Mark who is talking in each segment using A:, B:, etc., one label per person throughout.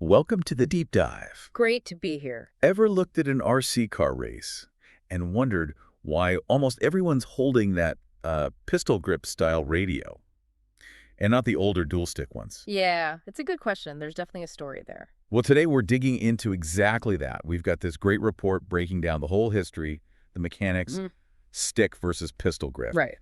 A: Welcome to the deep dive.
B: Great to be here.
A: Ever looked at an RC car race and wondered why almost everyone's holding that pistol grip style radio and not the older dual stick ones?
B: Yeah, it's a good question. There's definitely a story there.
A: Well, today we're digging into exactly that. We've got this great report breaking down the whole history, the mechanics, stick versus pistol grip.
B: Right.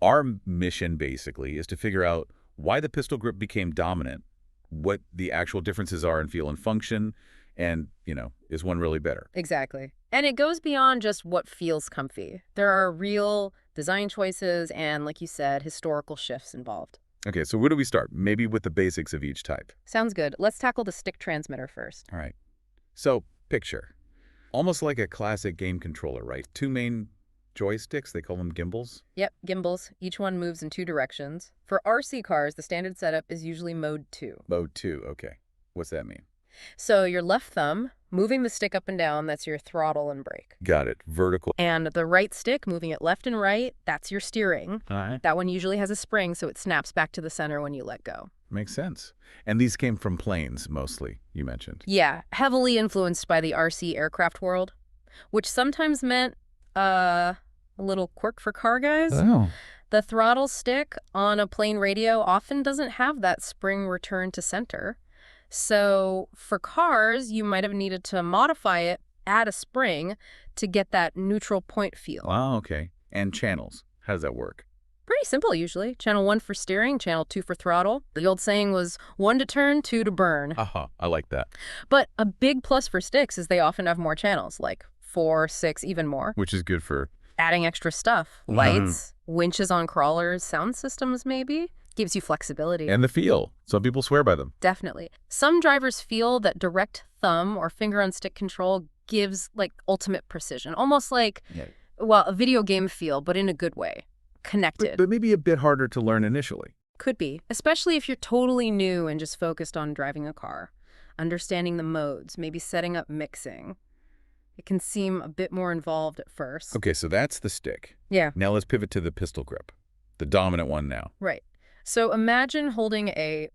A: Our mission basically is to figure out why the pistol grip became dominant, what the actual differences are in feel and function, and, is one really better?
B: Exactly. And it goes beyond just what feels comfy. There are real design choices and, like you said, historical shifts involved.
A: Okay, so where do we start? Maybe with the basics of each type.
B: Sounds good. Let's tackle the stick transmitter first.
A: All right. So, picture. Almost like a classic game controller, right? Two main joysticks, they call them gimbals.
B: Yep, gimbals. Each one moves in two directions. For RC cars, the standard setup is usually mode 2.
A: Mode 2, okay. What's that mean?
B: So your left thumb moving the stick up and down, that's your throttle and brake.
A: Got it. Vertical.
B: And the right stick moving it left and right, that's your steering.
A: All right.
B: That one usually has a spring, so it snaps back to the center when you let go.
A: Makes sense. And these came from planes, mostly, you mentioned.
B: Yeah, heavily influenced by the RC aircraft world, which sometimes meant a little quirk for car guys.
A: Oh.
B: The throttle stick on a plane radio often doesn't have that spring return to center. So for cars, you might have needed to modify it, add a spring to get that neutral point feel.
A: Wow, okay. And channels. How does that work?
B: Pretty simple, usually. Channel 1 for steering, channel 2 for throttle. The old saying was 1 to turn, 2 to burn.
A: Aha, I like that.
B: But a big plus for sticks is they often have more channels, like 4, 6, even more.
A: Which is good for...
B: Adding extra stuff. Lights, winches on crawlers, sound systems maybe. Gives you flexibility.
A: And the feel. Some people swear by them.
B: Definitely. Some drivers feel that direct thumb or finger on stick control gives like ultimate precision. Almost like, well, a video game feel, but in a good way. Connected.
A: But maybe a bit harder to learn initially.
B: Could be. Especially if you're totally new and just focused on driving a car. Understanding the modes, maybe setting up mixing. It can seem a bit more involved at first.
A: Okay, so that's the stick.
B: Yeah.
A: Now let's pivot to the pistol grip. The dominant one now.
B: Right. So imagine holding a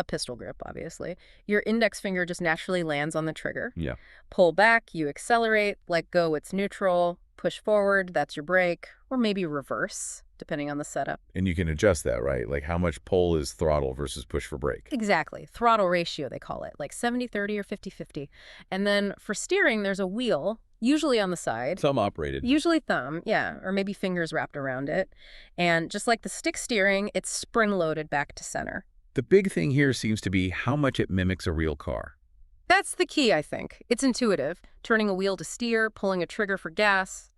B: pistol grip, obviously. Your index finger just naturally lands on the trigger.
A: Yeah.
B: Pull back, you accelerate, let go, it's neutral. Push forward, that's your brake, or maybe reverse, depending on the setup.
A: And you can adjust that, right? Like how much pull is throttle versus push for brake.
B: Exactly. Throttle ratio, they call it, like 70-30 or 50-50. And then for steering, there's a wheel, usually on the side.
A: Thumb operated.
B: Usually thumb, yeah, or maybe fingers wrapped around it. And just like the stick steering, it's spring-loaded back to center.
A: The big thing here seems to be how much it mimics a real car.
B: That's the key, I think. It's intuitive. Turning a wheel to steer, pulling a trigger for gas.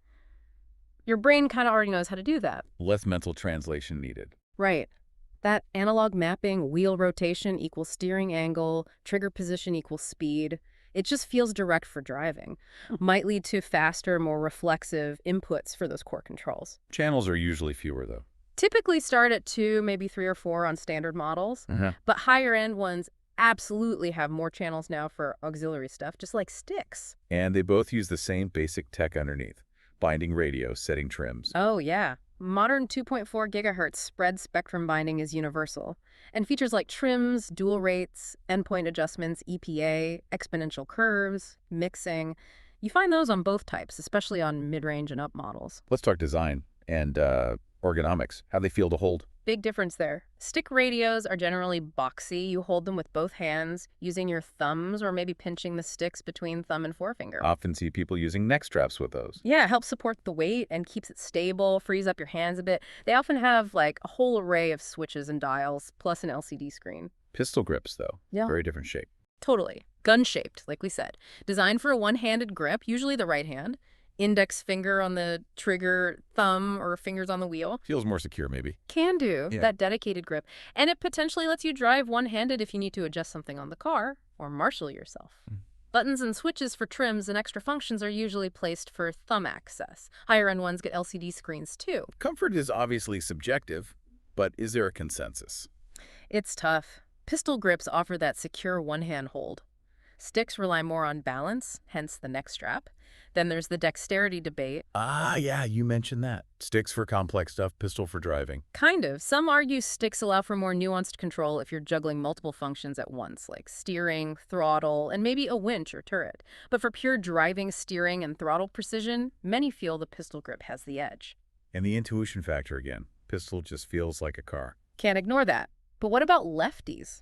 B: Your brain kind of already knows how to do that.
A: Less mental translation needed.
B: Right. That analog mapping, wheel rotation equals steering angle, trigger position equals speed. It just feels direct for driving. Might lead to faster, more reflexive inputs for those core controls.
A: Channels are usually fewer, though.
B: Typically start at 2, maybe 3 or 4 on standard models, but higher-end ones absolutely have more channels now for auxiliary stuff, just like sticks.
A: And they both use the same basic tech underneath. Binding radio, setting trims.
B: Oh, yeah. Modern 2.4 gigahertz spread spectrum binding is universal. And features like trims, dual rates, endpoint adjustments, EPA, exponential curves, mixing. You find those on both types, especially on mid-range and up models.
A: Let's talk design and ergonomics. How they feel to hold.
B: Big difference there. Stick radios are generally boxy. You hold them with both hands, using your thumbs or maybe pinching the sticks between thumb and forefinger.
A: Often see people using neck straps with those.
B: Yeah, it helps support the weight and keeps it stable, frees up your hands a bit. They often have like a whole array of switches and dials, plus an LCD screen.
A: Pistol grips, though.
B: Yeah.
A: Very different shape.
B: Totally. Gun-shaped, like we said. Designed for a one-handed grip, usually the right hand. Index finger on the trigger, thumb or fingers on the wheel.
A: Feels more secure, maybe.
B: Can do,
A: Yeah.
B: that dedicated grip. And it potentially lets you drive one-handed if you need to adjust something on the car or marshal yourself. Buttons and switches for trims and extra functions are usually placed for thumb access. Higher-end ones get LCD screens too.
A: Comfort is obviously subjective, but is there a consensus?
B: It's tough. Pistol grips offer that secure one-hand hold. Sticks rely more on balance, hence the neck strap. Then there's the dexterity debate.
A: Ah, yeah, you mentioned that. Sticks for complex stuff, pistol for driving.
B: Kind of. Some argue sticks allow for more nuanced control if you're juggling multiple functions at once, like steering, throttle, and maybe a winch or turret. But for pure driving, steering, and throttle precision, many feel the pistol grip has the edge.
A: And the intuition factor again. Pistol just feels like a car.
B: Can't ignore that. But what about lefties?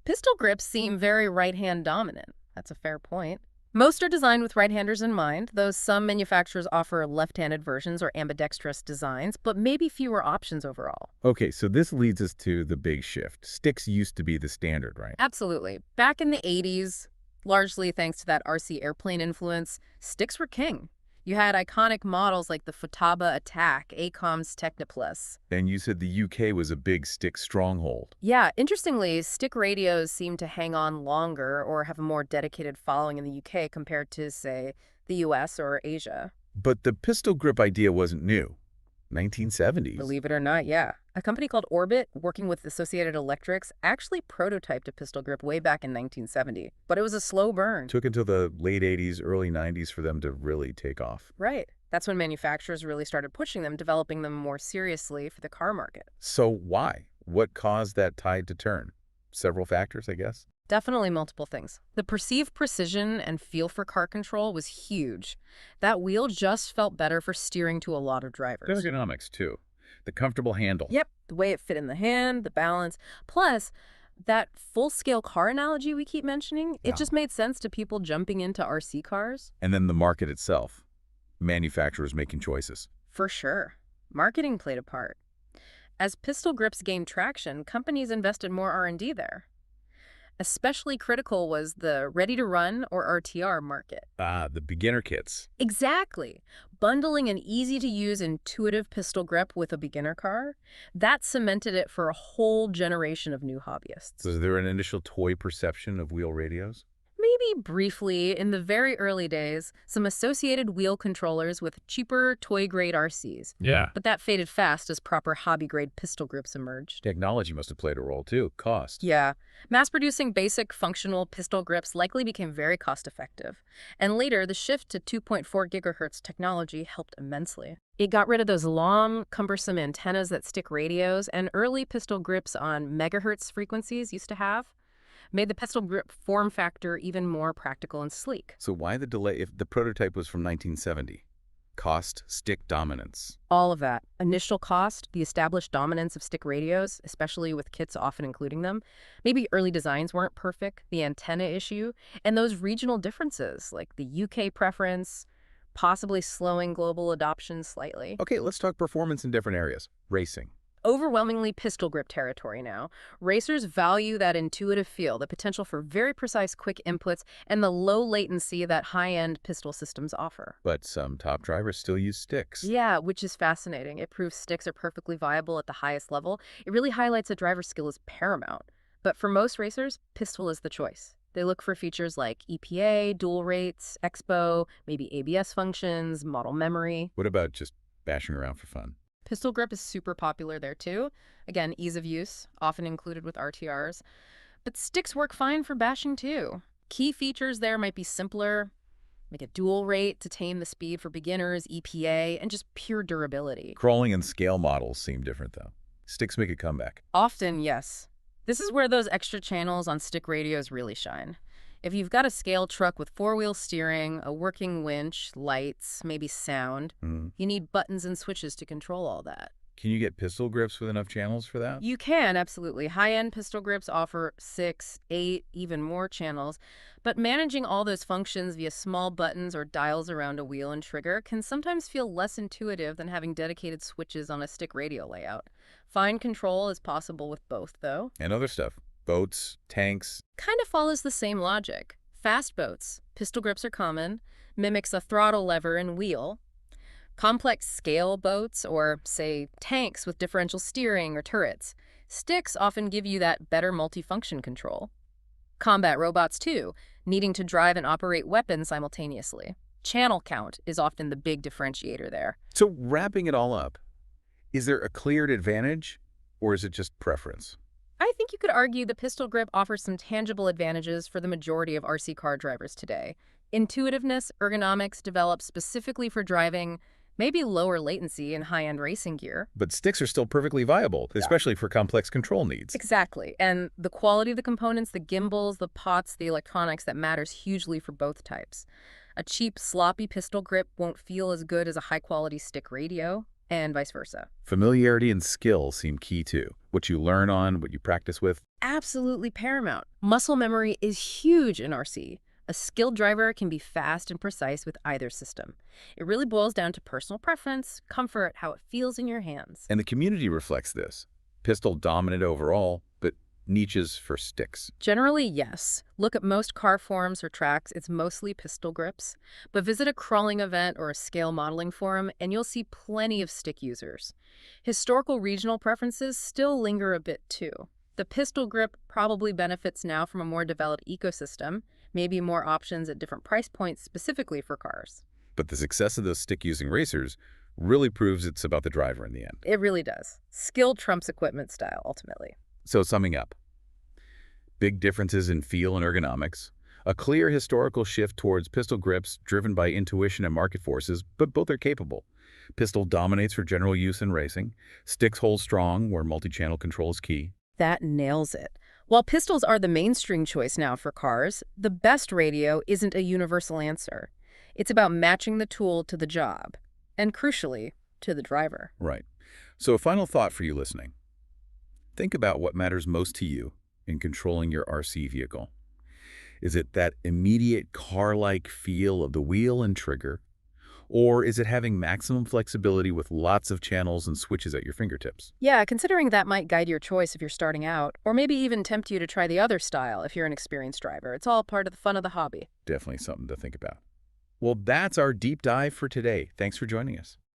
B: Pistol grips seem very right-hand dominant. That's a fair point. Most are designed with right-handers in mind, though some manufacturers offer left-handed versions or ambidextrous designs, but maybe fewer options overall.
A: Okay, so this leads us to the big shift. Sticks used to be the standard, right?
B: Absolutely. Back in the 80s, largely thanks to that RC airplane influence, sticks were king. You had iconic models like the Futaba Attack, ACOM's Technoplus.
A: And you said the UK was a big stick stronghold.
B: Yeah, interestingly, stick radios seem to hang on longer or have a more dedicated following in the UK compared to, say, the US or Asia.
A: But the pistol grip idea wasn't new. 1970s.
B: Believe it or not, yeah. A company called Orbit, working with Associated Electrics, actually prototyped a pistol grip way back in 1970. But it was a slow burn.
A: Took until the late 80s, early 90s for them to really take off.
B: Right. That's when manufacturers really started pushing them, developing them more seriously for the car market.
A: So why? What caused that tide to turn? Several factors, I guess.
B: Definitely multiple things. The perceived precision and feel for car control was huge. That wheel just felt better for steering to a lot of drivers.
A: Ergonomics, too. The comfortable handle.
B: Yep, the way it fit in the hand, the balance. Plus, that full-scale car analogy we keep mentioning,
A: Yeah.
B: it just made sense to people jumping into RC cars.
A: And then the market itself. Manufacturers making choices.
B: For sure. Marketing played a part. As pistol grips gained traction, companies invested more R&D there. Especially critical was the ready-to-run or RTR market.
A: Ah, the beginner kits.
B: Exactly. Bundling an easy-to-use, intuitive pistol grip with a beginner car, that cemented it for a whole generation of new hobbyists.
A: So is there an initial toy perception of wheel radios?
B: Maybe briefly, in the very early days, some associated wheel controllers with cheaper toy-grade RCs.
A: Yeah.
B: But that faded fast as proper hobby-grade pistol grips emerged.
A: Technology must have played a role, too. Cost.
B: Yeah, mass-producing basic functional pistol grips likely became very cost-effective. And later, the shift to 2.4 gigahertz technology helped immensely. It got rid of those long, cumbersome antennas that stick radios and early pistol grips on megahertz frequencies used to have. Made the pistol grip form factor even more practical and sleek.
A: So why the delay if the prototype was from 1970? Cost, stick dominance.
B: All of that. Initial cost, the established dominance of stick radios, especially with kits often including them. Maybe early designs weren't perfect, the antenna issue, and those regional differences, like the UK preference, possibly slowing global adoption slightly.
A: Okay, let's talk performance in different areas. Racing.
B: Overwhelmingly pistol grip territory now. Racers value that intuitive feel, the potential for very precise quick inputs, and the low latency that high-end pistol systems offer.
A: But some top drivers still use sticks.
B: Yeah, which is fascinating. It proves sticks are perfectly viable at the highest level. It really highlights that driver skill is paramount. But for most racers, pistol is the choice. They look for features like EPA, dual rates, expo, maybe ABS functions, model memory.
A: What about just bashing around for fun?
B: Pistol grip is super popular there too. Again, ease of use, often included with RTRs. But sticks work fine for bashing too. Key features there might be simpler, like a dual rate to tame the speed for beginners, EPA, and just pure durability.
A: Crawling and scale models seem different, though. Sticks make a comeback.
B: Often, yes. This is where those extra channels on stick radios really shine. If you've got a scale truck with four-wheel steering, a working winch, lights, maybe sound, you need buttons and switches to control all that.
A: Can you get pistol grips with enough channels for that?
B: You can, absolutely. High-end pistol grips offer 6, 8, even more channels, but managing all those functions via small buttons or dials around a wheel and trigger can sometimes feel less intuitive than having dedicated switches on a stick radio layout. Fine control is possible with both, though.
A: And other stuff. Boats, tanks.
B: Kind of follows the same logic. Fast boats, pistol grips are common, mimics a throttle lever and wheel. Complex scale boats, or, say, tanks with differential steering or turrets, sticks often give you that better multifunction control. Combat robots, too, needing to drive and operate weapons simultaneously. Channel count is often the big differentiator there.
A: So wrapping it all up, is there a cleared advantage, or is it just preference?
B: I think you could argue the pistol grip offers some tangible advantages for the majority of RC car drivers today. Intuitiveness, ergonomics developed specifically for driving, maybe lower latency in high-end racing gear.
A: But sticks are still perfectly viable, especially for complex control needs.
B: Exactly. And the quality of the components, the gimbals, the pots, the electronics, that matters hugely for both types. A cheap, sloppy pistol grip won't feel as good as a high-quality stick radio, and vice versa.
A: Familiarity and skill seem key too. What you learn on, what you practice with.
B: Absolutely paramount. Muscle memory is huge in RC. A skilled driver can be fast and precise with either system. It really boils down to personal preference, comfort, how it feels in your hands.
A: And the community reflects this. Pistol dominant overall, but niches for sticks.
B: Generally, yes. Look at most car forums or tracks, it's mostly pistol grips. But visit a crawling event or a scale modeling forum, and you'll see plenty of stick users. Historical regional preferences still linger a bit too. The pistol grip probably benefits now from a more developed ecosystem, maybe more options at different price points specifically for cars.
A: But the success of those stick-using racers really proves it's about the driver in the end.
B: It really does. Skill trumps equipment style, ultimately.
A: So summing up, big differences in feel and ergonomics, a clear historical shift towards pistol grips driven by intuition and market forces, but both are capable. Pistol dominates for general use in racing. Sticks hold strong where multi-channel control is key.
B: That nails it. While pistols are the mainstream choice now for cars, the best radio isn't a universal answer. It's about matching the tool to the job, and crucially, to the driver.
A: Right. So a final thought for you listening. Think about what matters most to you in controlling your RC vehicle. Is it that immediate car-like feel of the wheel and trigger? Or is it having maximum flexibility with lots of channels and switches at your fingertips?
B: Yeah, considering that might guide your choice if you're starting out, or maybe even tempt you to try the other style if you're an experienced driver. It's all part of the fun of the hobby.
A: Definitely something to think about. Well, that's our deep dive for today. Thanks for joining us.